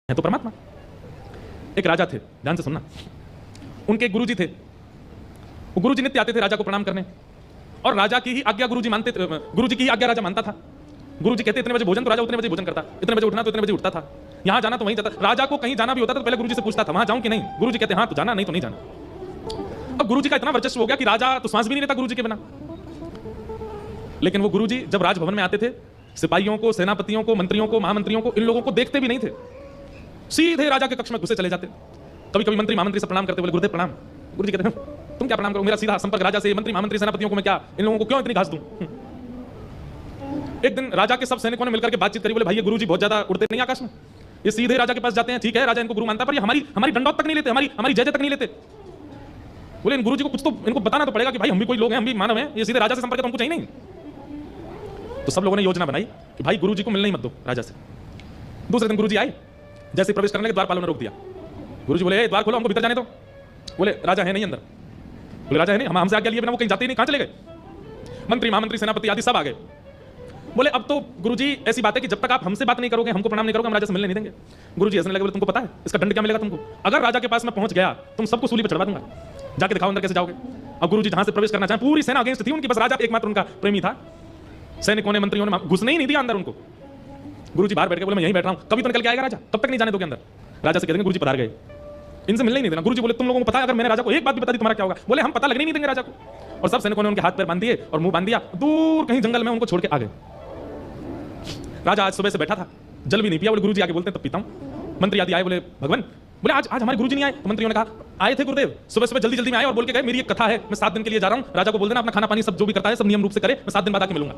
है तो परमात्मा। एक राजा थे, ध्यान से सुनना। उनके एक गुरुजी थे। वो गुरुजी नित्य आते थे राजा को प्रणाम करने, और राजा की ही आज्ञा गुरुजी मानते थे। गुरुजी की ही आज्ञा राजा मानता था। गुरुजी कहते इतने बजे भोजन, तो राजा उतने बजे भोजन करता, इतने बजे उठना तो इतने बजे उठता था, यहां जाना तो वहीं जाता। राजा को कहीं जाना भी होता था तो पहले गुरुजी से पूछता था वहां जाऊं कि नहीं। गुरुजी कहते हाँ तो जाना, नहीं तो नहीं जाना। अब गुरुजी का इतना वर्चस्व हो गया कि राजा तो सांस भी नहीं लेता गुरुजी के बिना। लेकिन वो गुरुजी जब राजभवन में आते थे, सिपाहियों को, सेनापतियों को, मंत्रियों को, महामंत्रियों को, इन लोगों को देखते भी नहीं थे, सीधे राजा के कक्ष में घुसे चले जाते। कभी कभी मंत्री महामंत्री से प्रणाम करते, बोले गुरुदेव प्रणाम। गुरुजी कहते हैं तुम क्या प्रणाम करो, मेरा सीधा संपर्क राजा से, मंत्री महामंत्री सेनापतियों को मैं क्या, इन लोगों को क्यों इतनी घास दूं। एक दिन राजा के सब सैनिकों ने मिलकर के बातचीत करी, बोले भाई ये गुरुजी बहुत ज्यादा उड़ते नहीं आकाश में, ये सीधे राजा के पास जाते हैं, ठीक है राजा इनको गुरु मानता, पर ये हमारी दंडौत तक नहीं लेते, हमारी जय तक नहीं लेते। बोले इन गुरुजी को कुछ तो इनको बताना तो पड़ेगा कि भाई हम भी कोई लोग हैं, हम भी मानव हैं, ये सीधे राजा से संपर्क तो हमको चाहिए नहीं। तो सब लोगों ने योजना बनाई कि भाई गुरुजी को मिलने ही मत दो राजा से। दूसरे दिन गुरुजी आए, जैसे प्रवेश करने के द्वारपालों ने रोक दिया। गुरुजी बोले द्वार खोलो, हमको भीतर जाने दो। बोले राजा है नहीं अंदर। बोले राजा है नहीं, हम हमसे आज्ञा लिए बिना वो कहीं जाते ही नहीं, कहां चले गए। मंत्री महामंत्री सेनापति आदि सब आ गए। बोले अब तो गुरुजी ऐसी बात है कि जब तक आप हमसे बात नहीं करोगे, हमको प्रणाम नहीं करोगे, हम राजा से मिलने नहीं देंगे। गुरुजी हंसने लगे, बोले तुमको पता है इसका दंड क्या मिलेगा तुमको, अगर राजा के पास मैं पहुंच गया तुम सबको सूली पर चढ़वा दूंगा, जाके दिखाओ अंदर कैसे जाओगे। अब गुरुजी जहां से प्रवेश करना चाहे, पूरी सेना अगेंस्ट थी उनकी, बस राजा एकमात्र उनका प्रेमी था। सैनिकों ने, मंत्रियों ने घुसने ही नहीं दिया अंदर उनको। गुरुजी बाहर बैठ के बोले मैं यहीं बैठ रहा हूं, कभी तो निकल के आएगा राजा, तब तक नहीं जाने दोगे अंदर। राजा से कह देंगे गुरुजी पधार गए, इनसे मिलने ही नहीं देना। गुरुजी बोले तुम लोगों को पता है अगर मैंने राजा को एक बात भी बता दी तुम्हारा क्या होगा। बोले हम पता लगने नहीं देंगे राजा को। और सब सैनिकों ने उनके हाथ पैर बांध दिए और मुंह बांध दिया, दूर कहीं जंगल में उनको छोड़ के आ गए। राजा आज सुबह से बैठा था, जल भी नहीं पिया। बोले गुरुजी आके बोलते हैं तब पीता हूं। मंत्री आदि आए, बोले भगवान, बोले आज हमारे गुरुजी नहीं आए। तो मंत्रियों ने कहा आए थे गुरुदेव, सुबह सुबह जल्दी में आए और बोल के गए मेरी एक कथा है, मैं 7 दिन के लिए जा रहा हूं, राजा को बोल देना अपना खाना पानी सब जो भी करता है सब नियम रूप से करे, मैं 7 दिन बाद आके मिलूंगा।